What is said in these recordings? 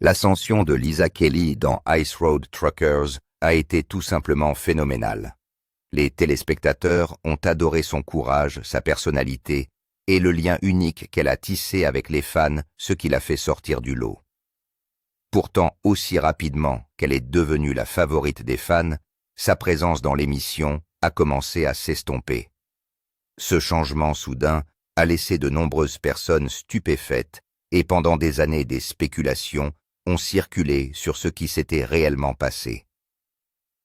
L'ascension de Lisa Kelly dans Ice Road Truckers a été tout simplement phénoménale. Les téléspectateurs ont adoré son courage, sa personnalité et le lien unique qu'elle a tissé avec les fans, ce qui l'a fait sortir du lot. Pourtant, aussi rapidement qu'elle est devenue la favorite des fans, sa présence dans l'émission a commencé à s'estomper. Ce changement soudain a laissé de nombreuses personnes stupéfaites et pendant des années des spéculations ont circulé sur ce qui s'était réellement passé.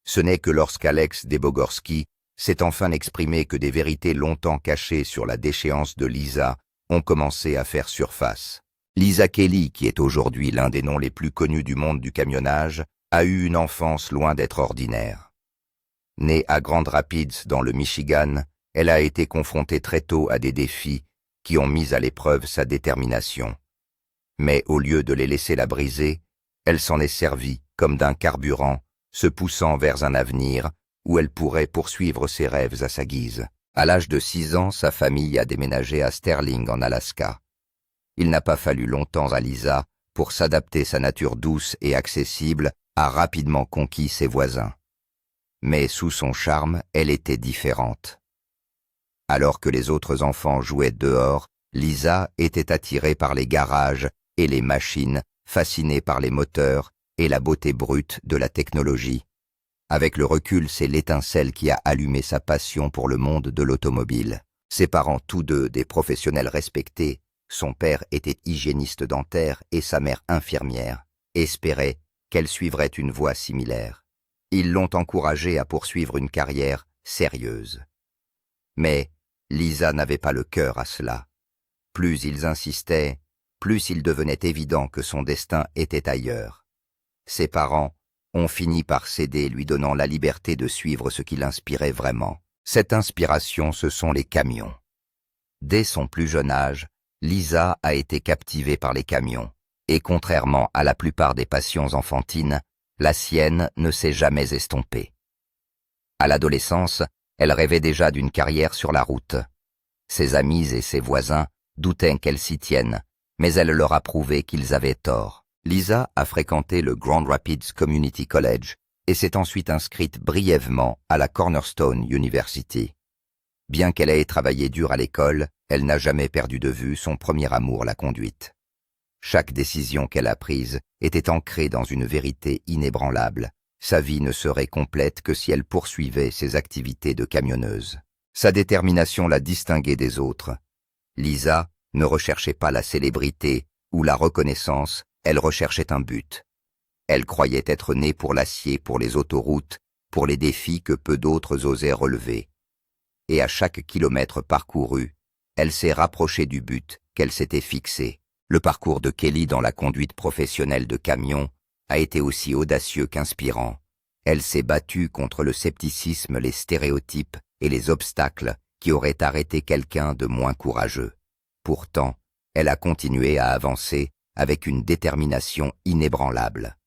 Ce n'est que lorsqu'Alex Debogorski s'est enfin exprimé que des vérités longtemps cachées sur la déchéance de Lisa ont commencé à faire surface. Lisa Kelly, qui est aujourd'hui l'un des noms les plus connus du monde du camionnage, a eu une enfance loin d'être ordinaire. Née à Grand Rapids, dans le Michigan, elle a été confrontée très tôt à des défis qui ont mis à l'épreuve sa détermination. Mais au lieu de les laisser la briser, elle s'en est servie comme d'un carburant, se poussant vers un avenir où elle pourrait poursuivre ses rêves à sa guise. À l'âge de 6 ans, sa famille a déménagé à Sterling, en Alaska. Il n'a pas fallu longtemps à Lisa pour s'adapter. Sa nature douce et accessible a rapidement conquis ses voisins. Mais sous son charme, elle était différente. Alors que les autres enfants jouaient dehors, Lisa était attirée par les garages et les machines, fascinée par les moteurs et la beauté brute de la technologie. Avec le recul, c'est l'étincelle qui a allumé sa passion pour le monde de l'automobile. Ses parents, tous deux des professionnels respectés, son père était hygiéniste dentaire et sa mère infirmière, espéraient qu'elle suivrait une voie similaire. Ils l'ont encouragée à poursuivre une carrière sérieuse. Mais Lisa n'avait pas le cœur à cela. Plus ils insistaient, plus il devenait évident que son destin était ailleurs. Ses parents ont fini par céder, lui donnant la liberté de suivre ce qui l'inspirait vraiment. Cette inspiration, ce sont les camions. Dès son plus jeune âge, Lisa a été captivée par les camions, et contrairement à la plupart des passions enfantines, la sienne ne s'est jamais estompée. À l'adolescence, elle rêvait déjà d'une carrière sur la route. Ses amis et ses voisins doutaient qu'elle s'y tienne, mais elle leur a prouvé qu'ils avaient tort. Lisa a fréquenté le Grand Rapids Community College et s'est ensuite inscrite brièvement à la Cornerstone University. Bien qu'elle ait travaillé dur à l'école, elle n'a jamais perdu de vue son premier amour, la conduite. Chaque décision qu'elle a prise était ancrée dans une vérité inébranlable. Sa vie ne serait complète que si elle poursuivait ses activités de camionneuse. Sa détermination l'a distinguée des autres. Lisa ne recherchait pas la célébrité ou la reconnaissance, elle recherchait un but. Elle croyait être née pour l'acier, pour les autoroutes, pour les défis que peu d'autres osaient relever. Et à chaque kilomètre parcouru, elle s'est rapprochée du but qu'elle s'était fixé. Le parcours de Kelly dans la conduite professionnelle de camion a été aussi audacieux qu'inspirant. Elle s'est battue contre le scepticisme, les stéréotypes et les obstacles qui auraient arrêté quelqu'un de moins courageux. Pourtant, elle a continué à avancer avec une détermination inébranlable.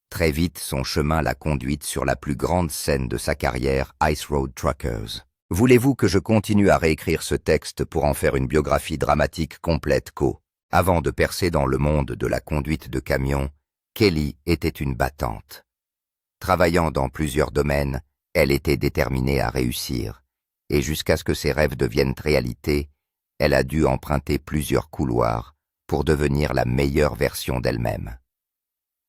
Très vite, son chemin l'a conduite sur la plus grande scène de sa carrière, Ice Road Truckers. Voulez-vous que je continue à réécrire ce texte pour en faire une biographie dramatique complète avant de percer dans le monde de la conduite de camion, Kelly était une battante. Travaillant dans plusieurs domaines, elle était déterminée à réussir, et jusqu'à ce que ses rêves deviennent réalité, elle a dû emprunter plusieurs couloirs pour devenir la meilleure version d'elle-même.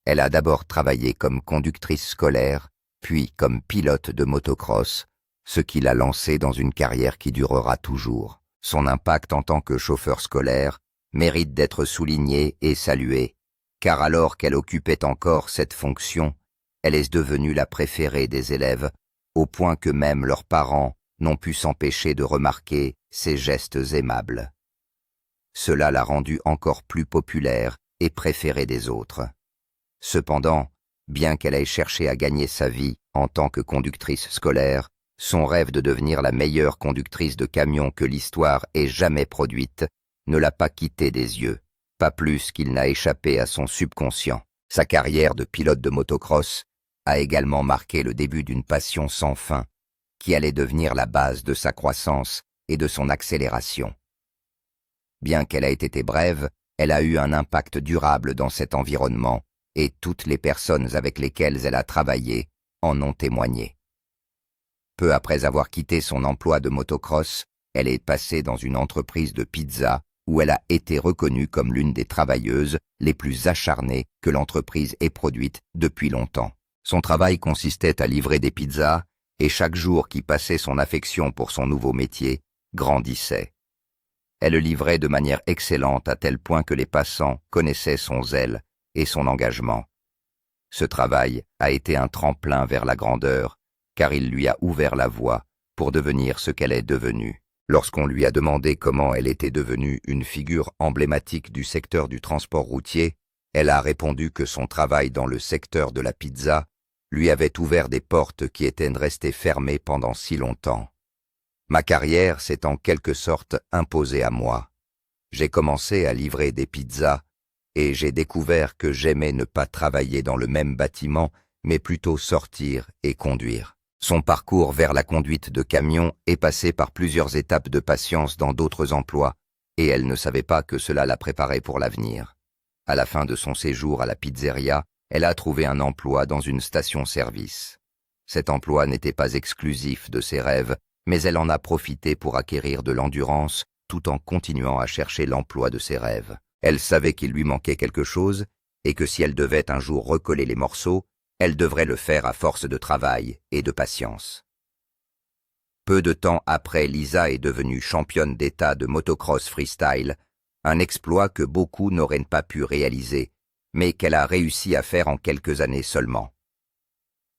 Elle a d'abord travaillé comme conductrice scolaire, puis comme pilote de motocross, ce qui l'a lancée dans une carrière qui durera toujours. Son impact en tant que chauffeur scolaire mérite d'être soulignée et saluée, car alors qu'elle occupait encore cette fonction, elle est devenue la préférée des élèves, au point que même leurs parents n'ont pu s'empêcher de remarquer ses gestes aimables. Cela l'a rendue encore plus populaire et préférée des autres. Cependant, bien qu'elle ait cherché à gagner sa vie en tant que conductrice scolaire, son rêve de devenir la meilleure conductrice de camion que l'histoire ait jamais produite ne l'a pas quitté des yeux, pas plus qu'il n'a échappé à son subconscient. Sa carrière de pilote de motocross a également marqué le début d'une passion sans fin, qui allait devenir la base de sa croissance et de son accélération. Bien qu'elle ait été brève, elle a eu un impact durable dans cet environnement, et toutes les personnes avec lesquelles elle a travaillé en ont témoigné. Peu après avoir quitté son emploi de motocross, elle est passée dans une entreprise de pizza où elle a été reconnue comme l'une des travailleuses les plus acharnées que l'entreprise ait produites depuis longtemps. Son travail consistait à livrer des pizzas et chaque jour qui passait, son affection pour son nouveau métier grandissait. Elle le livrait de manière excellente à tel point que les passants connaissaient son zèle et son engagement. Ce travail a été un tremplin vers la grandeur, car il lui a ouvert la voie pour devenir ce qu'elle est devenue. Lorsqu'on lui a demandé comment elle était devenue une figure emblématique du secteur du transport routier, elle a répondu que son travail dans le secteur de la pizza lui avait ouvert des portes qui étaient restées fermées pendant si longtemps. Ma carrière s'est en quelque sorte imposée à moi. J'ai commencé à livrer des pizzas et j'ai découvert que j'aimais ne pas travailler dans le même bâtiment, mais plutôt sortir et conduire. Son parcours vers la conduite de camion est passé par plusieurs étapes de patience dans d'autres emplois, et elle ne savait pas que cela la préparait pour l'avenir. À la fin de son séjour à la pizzeria, elle a trouvé un emploi dans une station-service. Cet emploi n'était pas exclusif de ses rêves, mais elle en a profité pour acquérir de l'endurance tout en continuant à chercher l'emploi de ses rêves. Elle savait qu'il lui manquait quelque chose et que si elle devait un jour recoller les morceaux, elle devrait le faire à force de travail et de patience. Peu de temps après, Lisa est devenue championne d'État de motocross freestyle, un exploit que beaucoup n'auraient pas pu réaliser, mais qu'elle a réussi à faire en quelques années seulement.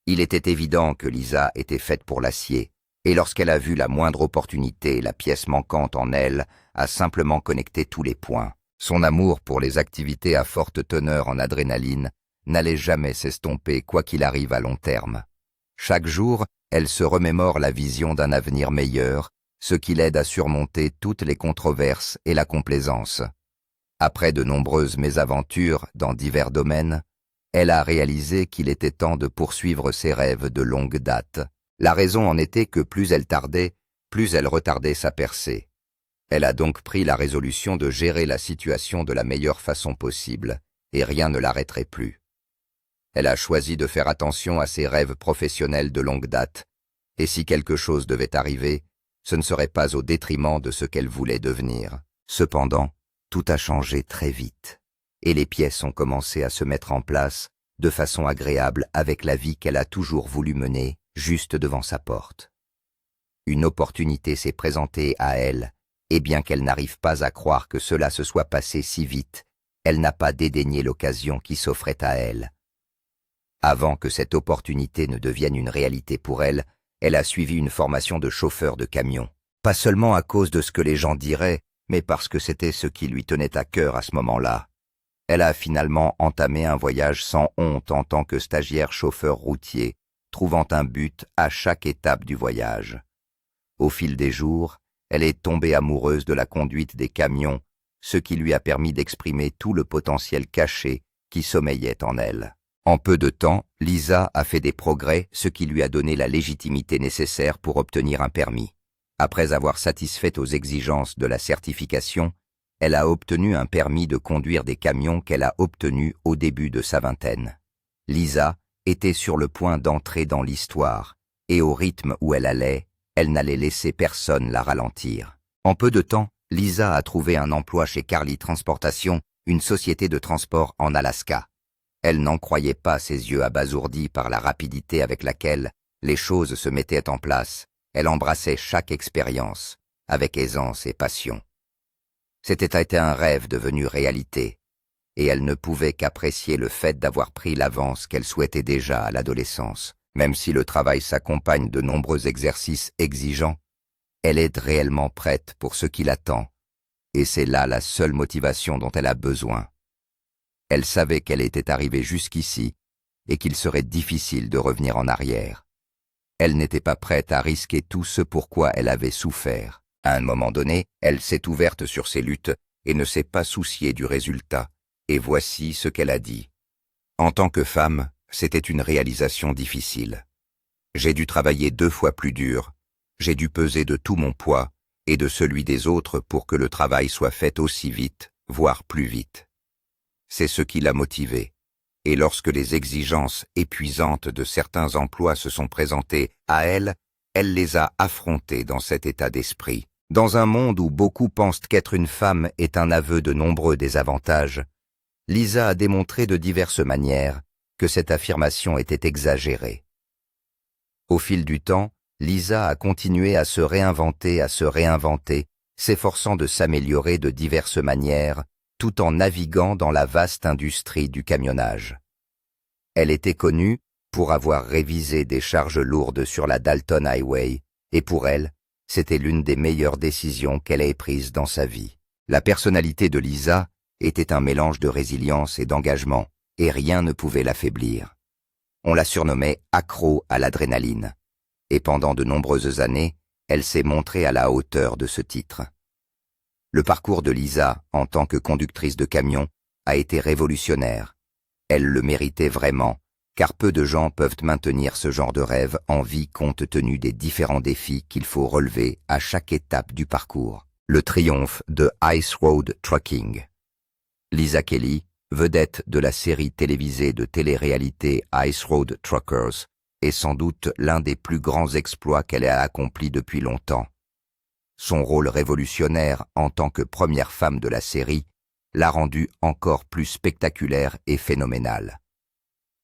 Il était évident que Lisa était faite pour l'acier, et lorsqu'elle a vu la moindre opportunité, la pièce manquante en elle a simplement connecté tous les points. Son amour pour les activités à forte teneur en adrénaline n'allait jamais s'estomper quoi qu'il arrive à long terme. Chaque jour, elle se remémore la vision d'un avenir meilleur, ce qui l'aide à surmonter toutes les controverses et la complaisance. Après de nombreuses mésaventures dans divers domaines, elle a réalisé qu'il était temps de poursuivre ses rêves de longue date. La raison en était que plus elle tardait, plus elle retardait sa percée. Elle a donc pris la résolution de gérer la situation de la meilleure façon possible, et rien ne l'arrêterait plus. Elle a choisi de faire attention à ses rêves professionnels de longue date, et si quelque chose devait arriver, ce ne serait pas au détriment de ce qu'elle voulait devenir. Cependant, tout a changé très vite, et les pièces ont commencé à se mettre en place de façon agréable avec la vie qu'elle a toujours voulu mener juste devant sa porte. Une opportunité s'est présentée à elle, et bien qu'elle n'arrive pas à croire que cela se soit passé si vite, elle n'a pas dédaigné l'occasion qui s'offrait à elle. Avant que cette opportunité ne devienne une réalité pour elle, elle a suivi une formation de chauffeur de camion. Pas seulement à cause de ce que les gens diraient, mais parce que c'était ce qui lui tenait à cœur à ce moment-là. Elle a finalement entamé un voyage sans honte en tant que stagiaire chauffeur routier, trouvant un but à chaque étape du voyage. Au fil des jours, elle est tombée amoureuse de la conduite des camions, ce qui lui a permis d'exprimer tout le potentiel caché qui sommeillait en elle. En peu de temps, Lisa a fait des progrès, ce qui lui a donné la légitimité nécessaire pour obtenir un permis. Après avoir satisfait aux exigences de la certification, elle a obtenu un permis de conduire des camions qu'elle a obtenu au début de sa vingtaine. Lisa était sur le point d'entrer dans l'histoire, et au rythme où elle allait, elle n'allait laisser personne la ralentir. En peu de temps, Lisa a trouvé un emploi chez Carly Transportation, une société de transport en Alaska. Elle n'en croyait pas ses yeux abasourdis par la rapidité avec laquelle les choses se mettaient en place. Elle embrassait chaque expérience, avec aisance et passion. C'était été un rêve devenu réalité, et elle ne pouvait qu'apprécier le fait d'avoir pris l'avance qu'elle souhaitait déjà à l'adolescence. Même si le travail s'accompagne de nombreux exercices exigeants, elle est réellement prête pour ce qui l'attend, et c'est là la seule motivation dont elle a besoin. Elle savait qu'elle était arrivée jusqu'ici et qu'il serait difficile de revenir en arrière. Elle n'était pas prête à risquer tout ce pourquoi elle avait souffert. À un moment donné, elle s'est ouverte sur ses luttes et ne s'est pas souciée du résultat. Et voici ce qu'elle a dit. En tant que femme, c'était une réalisation difficile. J'ai dû travailler 2 fois plus dur, j'ai dû peser de tout mon poids et de celui des autres pour que le travail soit fait aussi vite, voire plus vite. C'est ce qui l'a motivée. Et lorsque les exigences épuisantes de certains emplois se sont présentées à elle, elle les a affrontés dans cet état d'esprit. Dans un monde où beaucoup pensent qu'être une femme est un aveu de nombreux désavantages, Lisa a démontré de diverses manières que cette affirmation était exagérée. Au fil du temps, Lisa a continué à se réinventer, s'efforçant de s'améliorer de diverses manières, tout en naviguant dans la vaste industrie du camionnage. Elle était connue pour avoir révisé des charges lourdes sur la Dalton Highway, et pour elle, c'était l'une des meilleures décisions qu'elle ait prises dans sa vie. La personnalité de Lisa était un mélange de résilience et d'engagement, et rien ne pouvait l'affaiblir. On la surnommait accro à l'adrénaline, et pendant de nombreuses années, elle s'est montrée à la hauteur de ce titre. Le parcours de Lisa, en tant que conductrice de camion, a été révolutionnaire. Elle le méritait vraiment, car peu de gens peuvent maintenir ce genre de rêve en vie compte tenu des différents défis qu'il faut relever à chaque étape du parcours. Le triomphe de Ice Road Trucking. Lisa Kelly, vedette de la série télévisée de télé-réalité Ice Road Truckers, est sans doute l'un des plus grands exploits qu'elle a accomplis depuis longtemps. Son rôle révolutionnaire en tant que première femme de la série l'a rendue encore plus spectaculaire et phénoménale.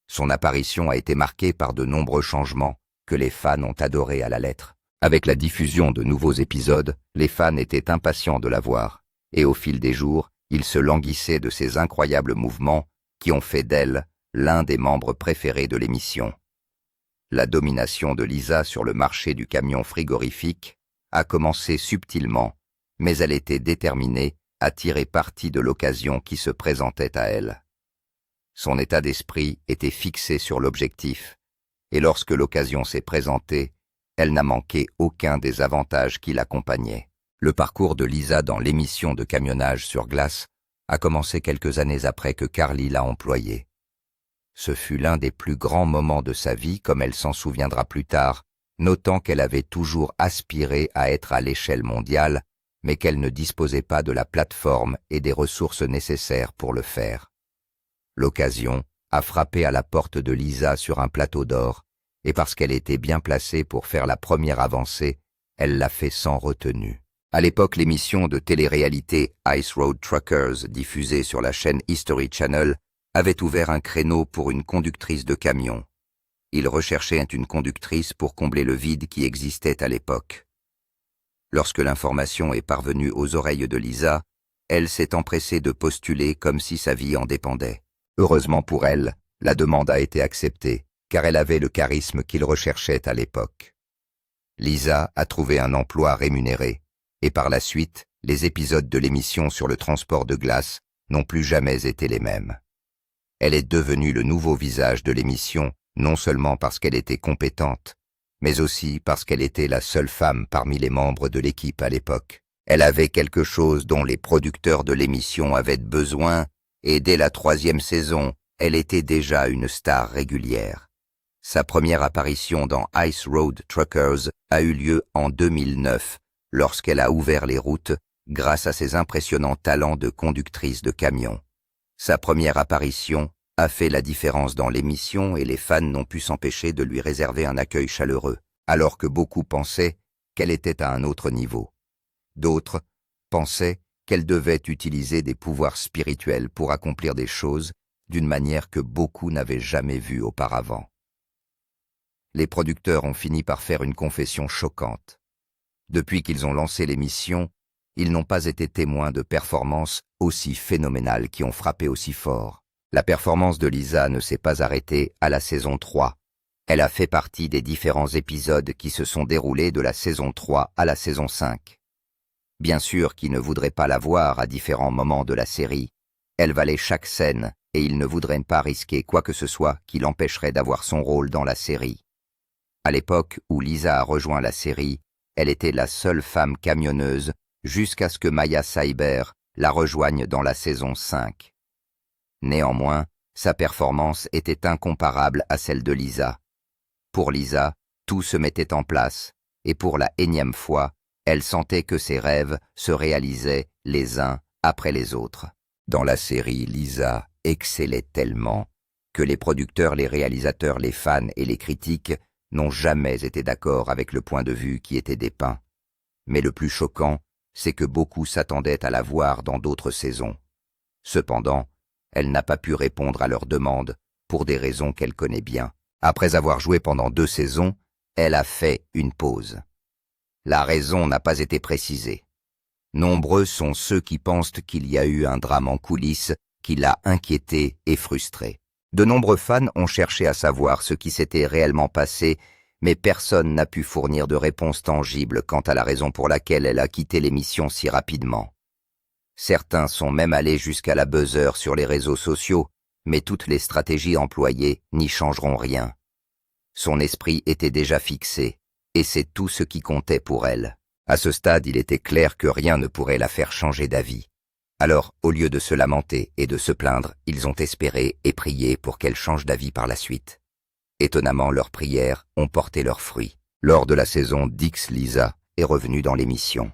Son apparition a été marquée par de nombreux changements que les fans ont adorés à la lettre. Avec la diffusion de nouveaux épisodes, les fans étaient impatients de la voir, et au fil des jours, ils se languissaient de ses incroyables mouvements qui ont fait d'elle l'un des membres préférés de l'émission. La domination de Lisa sur le marché du camion frigorifique a commencé subtilement, mais elle était déterminée à tirer parti de l'occasion qui se présentait à elle. Son état d'esprit était fixé sur l'objectif, et lorsque l'occasion s'est présentée, elle n'a manqué aucun des avantages qui l'accompagnaient. Le parcours de Lisa dans l'émission de camionnage sur glace a commencé quelques années après que Carly l'a employée. Ce fut l'un des plus grands moments de sa vie, comme elle s'en souviendra plus tard, notant qu'elle avait toujours aspiré à être à l'échelle mondiale, mais qu'elle ne disposait pas de la plateforme et des ressources nécessaires pour le faire. L'occasion a frappé à la porte de Lisa sur un plateau d'or, et parce qu'elle était bien placée pour faire la première avancée, elle l'a fait sans retenue. À l'époque, l'émission de télé-réalité Ice Road Truckers, diffusée sur la chaîne History Channel, avait ouvert un créneau pour une conductrice de camion. Il recherchait une conductrice pour combler le vide qui existait à l'époque. Lorsque l'information est parvenue aux oreilles de Lisa, elle s'est empressée de postuler comme si sa vie en dépendait. Heureusement pour elle, la demande a été acceptée, car elle avait le charisme qu'il recherchait à l'époque. Lisa a trouvé un emploi rémunéré, et par la suite, les épisodes de l'émission sur le transport de glace n'ont plus jamais été les mêmes. Elle est devenue le nouveau visage de l'émission, non seulement parce qu'elle était compétente, mais aussi parce qu'elle était la seule femme parmi les membres de l'équipe à l'époque. Elle avait quelque chose dont les producteurs de l'émission avaient besoin, et dès la 3e saison, elle était déjà une star régulière. Sa première apparition dans Ice Road Truckers a eu lieu en 2009, lorsqu'elle a ouvert les routes grâce à ses impressionnants talents de conductrice de camion. Sa première apparition a fait la différence dans l'émission et les fans n'ont pu s'empêcher de lui réserver un accueil chaleureux, alors que beaucoup pensaient qu'elle était à un autre niveau. D'autres pensaient qu'elle devait utiliser des pouvoirs spirituels pour accomplir des choses d'une manière que beaucoup n'avaient jamais vue auparavant. Les producteurs ont fini par faire une confession choquante. Depuis qu'ils ont lancé l'émission, ils n'ont pas été témoins de performances aussi phénoménales qui ont frappé aussi fort. La performance de Lisa ne s'est pas arrêtée à la saison 3. Elle a fait partie des différents épisodes qui se sont déroulés de la saison 3 à la saison 5. Bien sûr qu'ils ne voudraient pas la voir à différents moments de la série. Elle valait chaque scène et ils ne voudraient pas risquer quoi que ce soit qui l'empêcherait d'avoir son rôle dans la série. À l'époque où Lisa a rejoint la série, elle était la seule femme camionneuse jusqu'à ce que Maya Cyber la rejoigne dans la saison 5. Néanmoins, sa performance était incomparable à celle de Lisa. Pour Lisa, tout se mettait en place, et pour la énième fois, elle sentait que ses rêves se réalisaient les uns après les autres. Dans la série, Lisa excellait tellement que les producteurs, les réalisateurs, les fans et les critiques n'ont jamais été d'accord avec le point de vue qui était dépeint. Mais le plus choquant, c'est que beaucoup s'attendaient à la voir dans d'autres saisons. Cependant, elle n'a pas pu répondre à leurs demandes pour des raisons qu'elle connaît bien. Après avoir joué pendant 2 saisons, elle a fait une pause. La raison n'a pas été précisée. Nombreux sont ceux qui pensent qu'il y a eu un drame en coulisses qui l'a inquiétée et frustrée. De nombreux fans ont cherché à savoir ce qui s'était réellement passé, mais personne n'a pu fournir de réponse tangible quant à la raison pour laquelle elle a quitté l'émission si rapidement. Certains sont même allés jusqu'à la buzzer sur les réseaux sociaux, mais toutes les stratégies employées n'y changeront rien. Son esprit était déjà fixé, et c'est tout ce qui comptait pour elle. À ce stade, il était clair que rien ne pourrait la faire changer d'avis. Alors, au lieu de se lamenter et de se plaindre, ils ont espéré et prié pour qu'elle change d'avis par la suite. Étonnamment, leurs prières ont porté leurs fruits. Lors de la saison, Dix Lisa est revenue dans l'émission.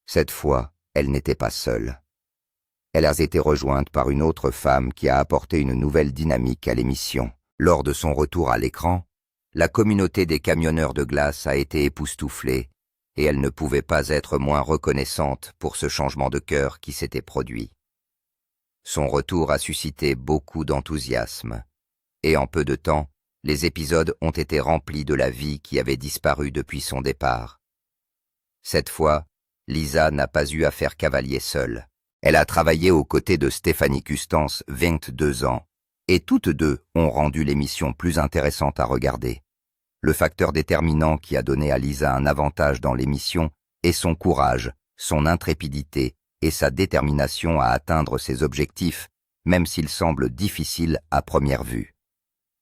Cette fois, elle n'était pas seule. Elle a été rejointe par une autre femme qui a apporté une nouvelle dynamique à l'émission. Lors de son retour à l'écran, la communauté des camionneurs de glace a été époustouflée et elle ne pouvait pas être moins reconnaissante pour ce changement de cœur qui s'était produit. Son retour a suscité beaucoup d'enthousiasme et en peu de temps, les épisodes ont été remplis de la vie qui avait disparu depuis son départ. Cette fois, Lisa n'a pas eu à faire cavalier seule. Elle a travaillé aux côtés de Stéphanie Custance, 22 ans, et toutes deux ont rendu l'émission plus intéressante à regarder. Le facteur déterminant qui a donné à Lisa un avantage dans l'émission est son courage, son intrépidité et sa détermination à atteindre ses objectifs, même s'ils semblent difficiles à première vue.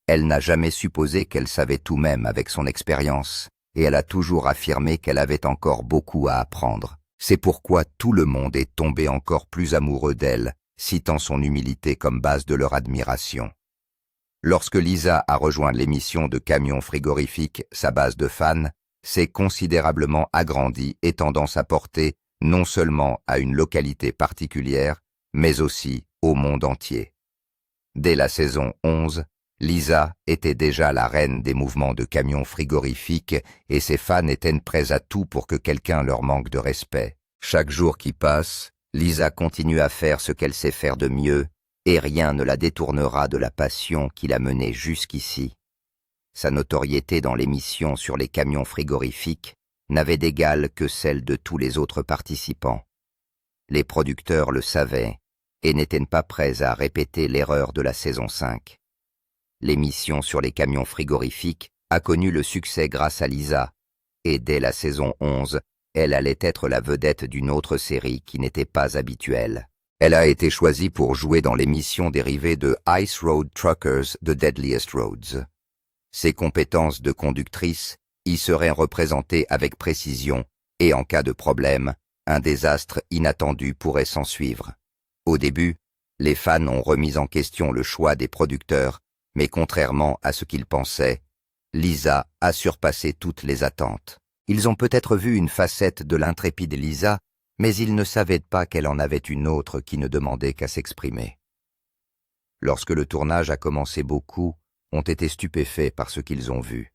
Elle n'a jamais supposé qu'elle savait tout même avec son expérience, et elle a toujours affirmé qu'elle avait encore beaucoup à apprendre. C'est pourquoi tout le monde est tombé encore plus amoureux d'elle, citant son humilité comme base de leur admiration. Lorsque Lisa a rejoint l'émission de Camions frigorifiques, sa base de fans s'est considérablement agrandie et tendance à porter non seulement à une localité particulière, mais aussi au monde entier. Dès la saison 11, Lisa était déjà la reine des mouvements de camions frigorifiques et ses fans étaient prêts à tout pour que quelqu'un leur manque de respect. Chaque jour qui passe, Lisa continue à faire ce qu'elle sait faire de mieux et rien ne la détournera de la passion qui l'a menée jusqu'ici. Sa notoriété dans l'émission sur les camions frigorifiques n'avait d'égal que celle de tous les autres participants. Les producteurs le savaient et n'étaient pas prêts à répéter l'erreur de la saison 5. L'émission sur les camions frigorifiques a connu le succès grâce à Lisa, et dès la saison 11, elle allait être la vedette d'une autre série qui n'était pas habituelle. Elle a été choisie pour jouer dans l'émission dérivée de Ice Road Truckers The Deadliest Roads. Ses compétences de conductrice y seraient représentées avec précision, et en cas de problème, un désastre inattendu pourrait s'ensuivre. Au début, les fans ont remis en question le choix des producteurs, mais contrairement à ce qu'ils pensaient, Lisa a surpassé toutes les attentes. Ils ont peut-être vu une facette de l'intrépide Lisa, mais ils ne savaient pas qu'elle en avait une autre qui ne demandait qu'à s'exprimer. Lorsque le tournage a commencé, beaucoup ont été stupéfaits par ce qu'ils ont vu.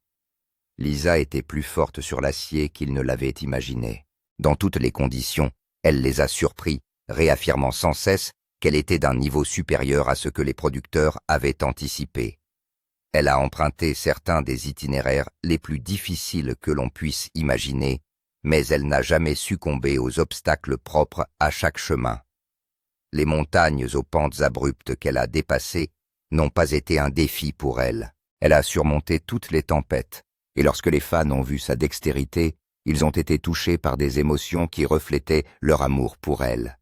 Lisa était plus forte sur l'acier qu'ils ne l'avaient imaginé. Dans toutes les conditions, elle les a surpris, réaffirmant sans cesse qu'elle était d'un niveau supérieur à ce que les producteurs avaient anticipé. Elle a emprunté certains des itinéraires les plus difficiles que l'on puisse imaginer, mais elle n'a jamais succombé aux obstacles propres à chaque chemin. Les montagnes aux pentes abruptes qu'elle a dépassées n'ont pas été un défi pour elle. Elle a surmonté toutes les tempêtes, et lorsque les fans ont vu sa dextérité, ils ont été touchés par des émotions qui reflétaient leur amour pour elle.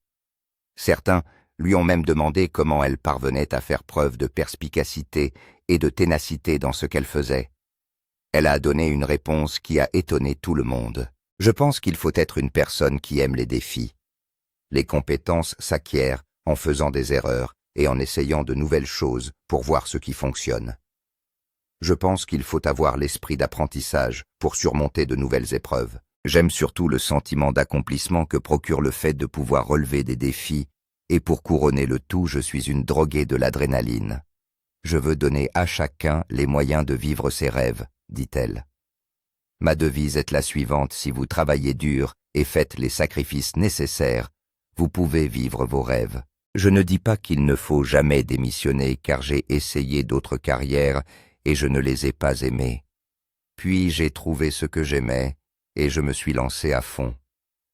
Certains lui ont même demandé comment elle parvenait à faire preuve de perspicacité et de ténacité dans ce qu'elle faisait. Elle a donné une réponse qui a étonné tout le monde. « Je pense qu'il faut être une personne qui aime les défis. Les compétences s'acquièrent en faisant des erreurs et en essayant de nouvelles choses pour voir ce qui fonctionne. Je pense qu'il faut avoir l'esprit d'apprentissage pour surmonter de nouvelles épreuves. J'aime surtout le sentiment d'accomplissement que procure le fait de pouvoir relever des défis, et pour couronner le tout, je suis une droguée de l'adrénaline. Je veux donner à chacun les moyens de vivre ses rêves, dit-elle. Ma devise est la suivante: si vous travaillez dur et faites les sacrifices nécessaires, vous pouvez vivre vos rêves. Je ne dis pas qu'il ne faut jamais démissionner, car j'ai essayé d'autres carrières et je ne les ai pas aimées. Puis j'ai trouvé ce que j'aimais et je me suis lancé à fond.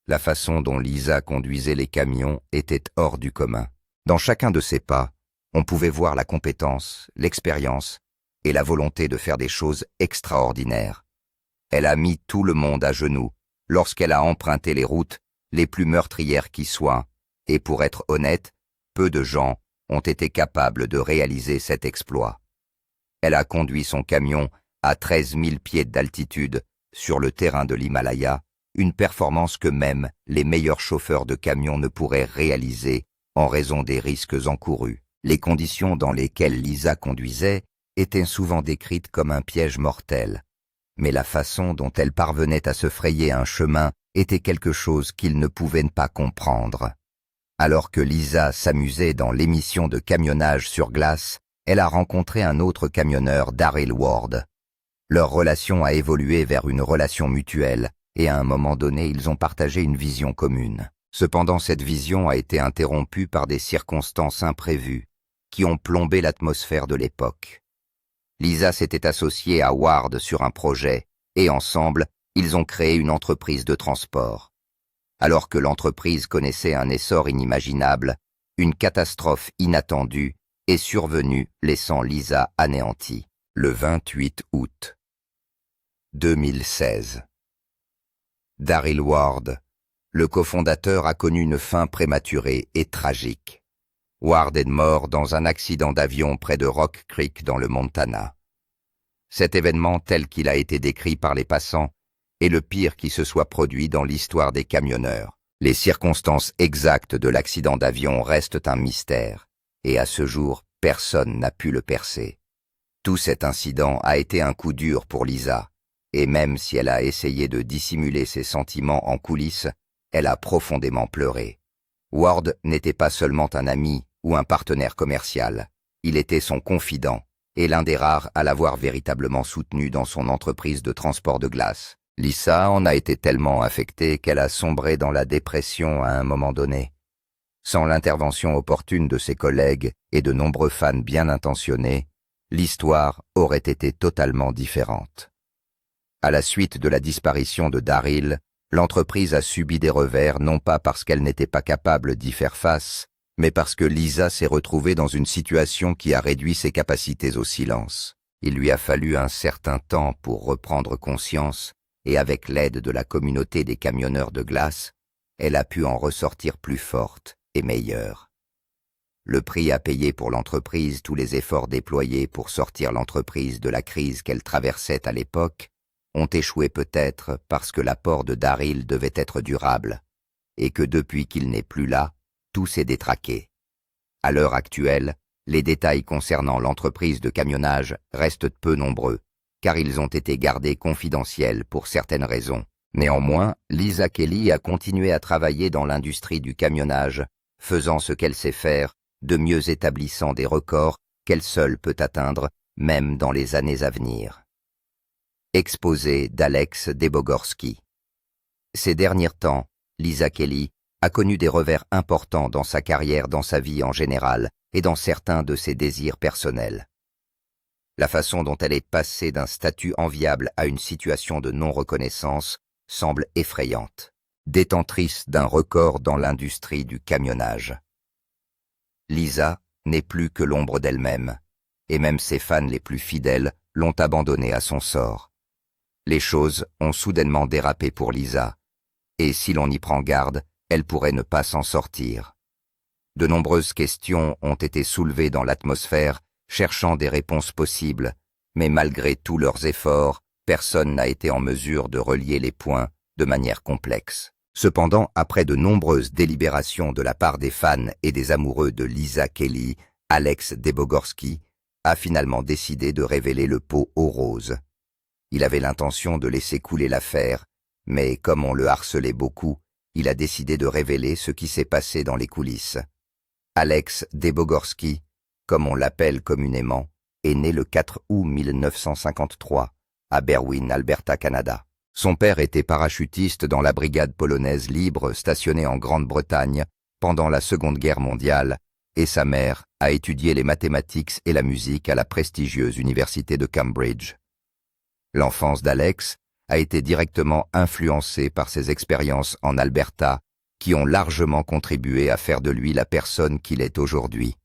La façon dont Lisa conduisait les camions était hors du commun. Dans chacun de ses pas, on pouvait voir la compétence, l'expérience et la volonté de faire des choses extraordinaires. Elle a mis tout le monde à genoux lorsqu'elle a emprunté les routes les plus meurtrières qui soient, et pour être honnête, peu de gens ont été capables de réaliser cet exploit. Elle a conduit son camion à 13 000 pieds d'altitude sur le terrain de l'Himalaya, une performance que même les meilleurs chauffeurs de camions ne pourraient réaliser en raison des risques encourus. Les conditions dans lesquelles Lisa conduisait étaient souvent décrites comme un piège mortel, mais la façon dont elle parvenait à se frayer un chemin était quelque chose qu'ils ne pouvaient pas comprendre. Alors que Lisa s'amusait dans l'émission de camionnage sur glace, elle a rencontré un autre camionneur, Daryl Ward. Leur relation a évolué vers une relation mutuelle, et à un moment donné, ils ont partagé une vision commune. Cependant, cette vision a été interrompue par des circonstances imprévues qui ont plombé l'atmosphère de l'époque. Lisa s'était associée à Ward sur un projet, et ensemble, ils ont créé une entreprise de transport. Alors que l'entreprise connaissait un essor inimaginable, une catastrophe inattendue est survenue, laissant Lisa anéantie. Le 28 août 2016. Daryl Ward, le cofondateur, a connu une fin prématurée et tragique. Ward est mort dans un accident d'avion près de Rock Creek dans le Montana. Cet événement, tel qu'il a été décrit par les passants, est le pire qui se soit produit dans l'histoire des camionneurs. Les circonstances exactes de l'accident d'avion restent un mystère, et à ce jour, personne n'a pu le percer. Tout cet incident a été un coup dur pour Lisa, et même si elle a essayé de dissimuler ses sentiments en coulisses, elle a profondément pleuré. Ward n'était pas seulement un ami ou un partenaire commercial, il était son confident, et l'un des rares à l'avoir véritablement soutenu dans son entreprise de transport de glace. Lisa en a été tellement affectée qu'elle a sombré dans la dépression à un moment donné. Sans l'intervention opportune de ses collègues et de nombreux fans bien intentionnés, l'histoire aurait été totalement différente. À la suite de la disparition de Daryl, l'entreprise a subi des revers non pas parce qu'elle n'était pas capable d'y faire face, mais parce que Lisa s'est retrouvée dans une situation qui a réduit ses capacités au silence. Il lui a fallu un certain temps pour reprendre conscience, et avec l'aide de la communauté des camionneurs de glace, elle a pu en ressortir plus forte et meilleure. Le prix à payer pour l'entreprise, tous les efforts déployés pour sortir l'entreprise de la crise qu'elle traversait à l'époque, ont échoué peut-être parce que l'apport de Daryl devait être durable, et que depuis qu'il n'est plus là, tout s'est détraqué. À l'heure actuelle, les détails concernant l'entreprise de camionnage restent peu nombreux, car ils ont été gardés confidentiels pour certaines raisons. Néanmoins, Lisa Kelly a continué à travailler dans l'industrie du camionnage, faisant ce qu'elle sait faire, de mieux établissant des records qu'elle seule peut atteindre, même dans les années à venir. Exposé d'Alex Debogorski. Ces derniers temps, Lisa Kelly a connu des revers importants dans sa carrière, dans sa vie en général, et dans certains de ses désirs personnels. La façon dont elle est passée d'un statut enviable à une situation de non-reconnaissance semble effrayante, détentrice d'un record dans l'industrie du camionnage. Lisa n'est plus que l'ombre d'elle-même, et même ses fans les plus fidèles l'ont abandonnée à son sort. Les choses ont soudainement dérapé pour Lisa, et si l'on y prend garde, elle pourrait ne pas s'en sortir. De nombreuses questions ont été soulevées dans l'atmosphère, cherchant des réponses possibles, mais malgré tous leurs efforts, personne n'a été en mesure de relier les points de manière complexe. Cependant, après de nombreuses délibérations de la part des fans et des amoureux de Lisa Kelly, Alex Debogorski a finalement décidé de révéler le pot aux roses. Il avait l'intention de laisser couler l'affaire, mais comme on le harcelait beaucoup, il a décidé de révéler ce qui s'est passé dans les coulisses. Alex Debogorski, comme on l'appelle communément, est né le 4 août 1953 à Berwyn, Alberta, Canada. Son père était parachutiste dans la brigade polonaise libre stationnée en Grande-Bretagne pendant la Seconde Guerre mondiale et sa mère a étudié les mathématiques et la musique à la prestigieuse université de Cambridge. L'enfance d'Alex a été directement influencée par ses expériences en Alberta qui ont largement contribué à faire de lui la personne qu'il est aujourd'hui.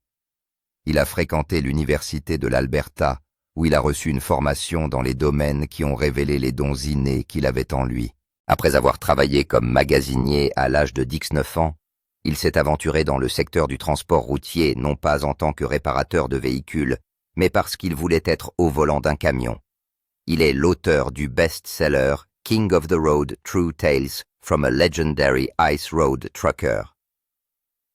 Il a fréquenté l'université de l'Alberta où il a reçu une formation dans les domaines qui ont révélé les dons innés qu'il avait en lui. Après avoir travaillé comme magasinier à l'âge de 19 ans, il s'est aventuré dans le secteur du transport routier non pas en tant que réparateur de véhicules, mais parce qu'il voulait être au volant d'un camion. Il est l'auteur du best-seller King of the Road: True Tales from a Legendary Ice Road Trucker.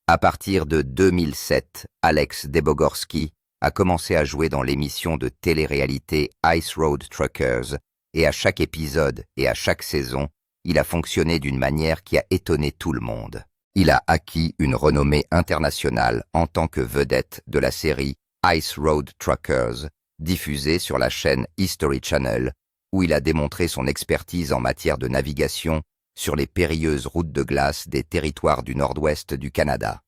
À partir de 2007, Alex Debogorski a commencé à jouer dans l'émission de télé-réalité Ice Road Truckers et à chaque épisode et à chaque saison, il a fonctionné d'une manière qui a étonné tout le monde. Il a acquis une renommée internationale en tant que vedette de la série Ice Road Truckers, diffusée sur la chaîne History Channel, où il a démontré son expertise en matière de navigation sur les périlleuses routes de glace des territoires du nord-ouest du Canada.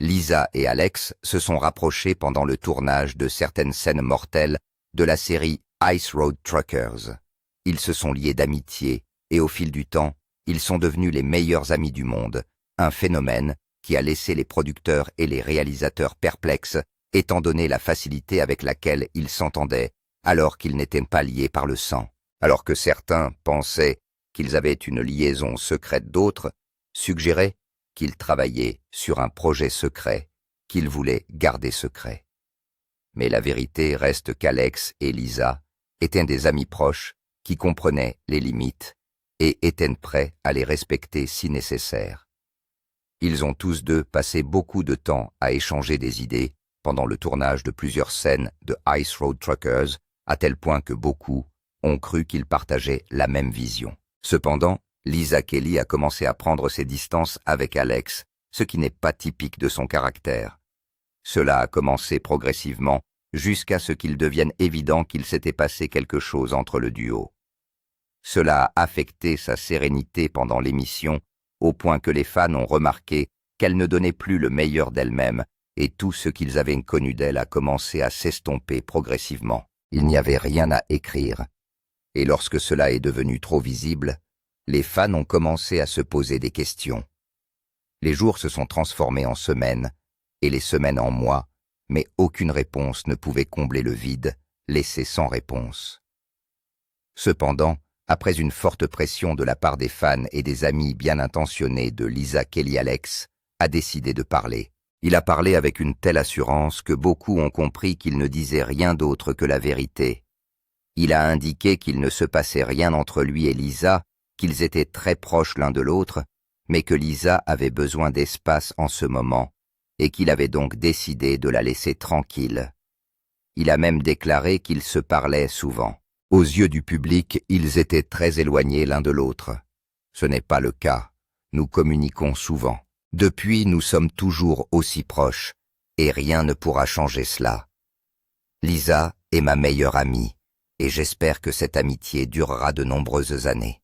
Lisa et Alex se sont rapprochés pendant le tournage de certaines scènes mortelles de la série Ice Road Truckers. Ils se sont liés d'amitié et au fil du temps, ils sont devenus les meilleurs amis du monde, un phénomène qui a laissé les producteurs et les réalisateurs perplexes étant donné la facilité avec laquelle ils s'entendaient alors qu'ils n'étaient pas liés par le sang. Alors que certains pensaient qu'ils avaient une liaison secrète, d'autres suggéraient qu'ils travaillaient sur un projet secret qu'ils voulaient garder secret. Mais la vérité reste qu'Alex et Lisa étaient des amis proches qui comprenaient les limites et étaient prêts à les respecter si nécessaire. Ils ont tous deux passé beaucoup de temps à échanger des idées pendant le tournage de plusieurs scènes de Ice Road Truckers, à tel point que beaucoup ont cru qu'ils partageaient la même vision. Cependant, Lisa Kelly a commencé à prendre ses distances avec Alex, ce qui n'est pas typique de son caractère. Cela a commencé progressivement, jusqu'à ce qu'il devienne évident qu'il s'était passé quelque chose entre le duo. Cela a affecté sa sérénité pendant l'émission, au point que les fans ont remarqué qu'elle ne donnait plus le meilleur d'elle-même, et tout ce qu'ils avaient connu d'elle a commencé à s'estomper progressivement. Il n'y avait rien à écrire. Et lorsque cela est devenu trop visible, les fans ont commencé à se poser des questions. Les jours se sont transformés en semaines, et les semaines en mois, mais aucune réponse ne pouvait combler le vide, laissé sans réponse. Cependant, après une forte pression de la part des fans et des amis bien intentionnés de Lisa Kelly, Alex a décidé de parler. Il a parlé avec une telle assurance que beaucoup ont compris qu'il ne disait rien d'autre que la vérité. Il a indiqué qu'il ne se passait rien entre lui et Lisa, qu'ils étaient très proches l'un de l'autre, mais que Lisa avait besoin d'espace en ce moment, et qu'il avait donc décidé de la laisser tranquille. Il a même déclaré qu'ils se parlaient souvent. Aux yeux du public, ils étaient très éloignés l'un de l'autre. Ce n'est pas le cas. Nous communiquons souvent. Depuis, nous sommes toujours aussi proches, et rien ne pourra changer cela. Lisa est ma meilleure amie, et j'espère que cette amitié durera de nombreuses années.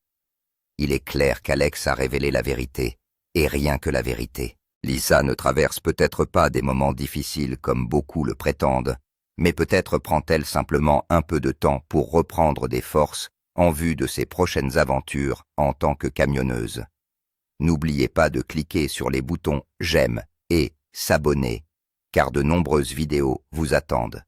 Il est clair qu'Alex a révélé la vérité, et rien que la vérité. Lisa ne traverse peut-être pas des moments difficiles comme beaucoup le prétendent, mais peut-être prend-elle simplement un peu de temps pour reprendre des forces en vue de ses prochaines aventures en tant que camionneuse. N'oubliez pas de cliquer sur les boutons « J'aime » et « S'abonner » car de nombreuses vidéos vous attendent.